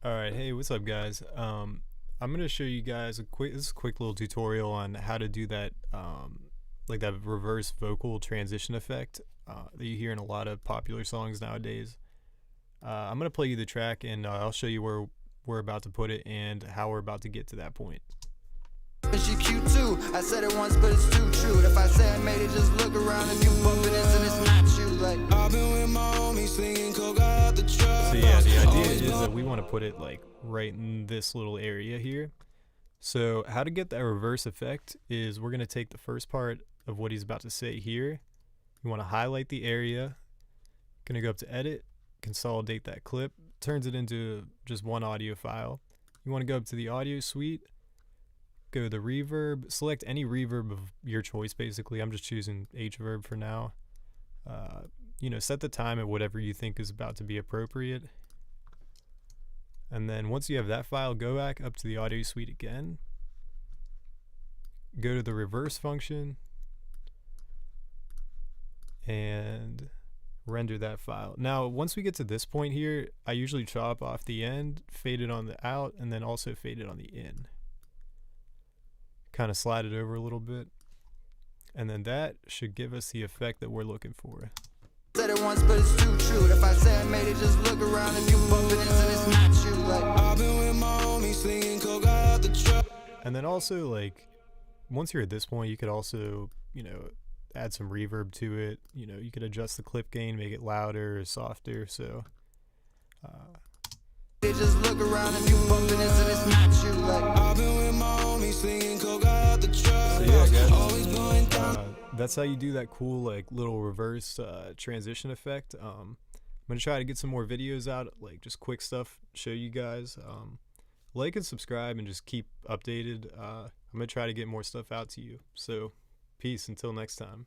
All right, hey, what's up, guys? I'm gonna show you guys this is a quick little tutorial on how to do that, like that reverse vocal transition effect that you hear in a lot of popular songs nowadays. I'm gonna play you the track, and I'll show you where we're about to put it and how we're about to get to that point. And she cute too. I said it once, but it's too true. If I say I made it, just look around. If you bumping this and it's not you, like I've been with my homies slinging coke out the truck. So yeah, the idea is that we want to put it like right in this little area here. So how to get that reverse effect is we're gonna take the first part of what he's about to say here. You want to highlight the area. Gonna go up to edit, consolidate that clip, turns it into just one audio file. You want to go up to the audio suite, go to the reverb, select any reverb of your choice. Basically, I'm just choosing H-verb for now. Set the time at whatever you think is about to be appropriate. And then once you have that file, go back up to the audio suite again. Go to the reverse function and render that file. Now, once we get to this point here, I usually chop off the end, fade it on the out, and then also fade it on the in. Kind of slide it over a little bit. And then that should give us the effect that we're looking for. said it once, but it's too true. If I say I made it, just look around. If you bumping this and it's not you, like I've been with my homies slinging coke out the truck. And then also, like, once you're at this point, you could also, add some reverb to it. You could adjust the clip gain, make it louder or softer. So They just look around. If you bumping this and it's not you, like I've been with my homies slinging coke out the truck. So yeah, guys, Always going down. that's how you do that cool like little reverse transition effect. I'm gonna try to get some more videos out, like just quick stuff, show you guys. Like and subscribe and just keep updated. I'm gonna try to get more stuff out to you. So peace until next time.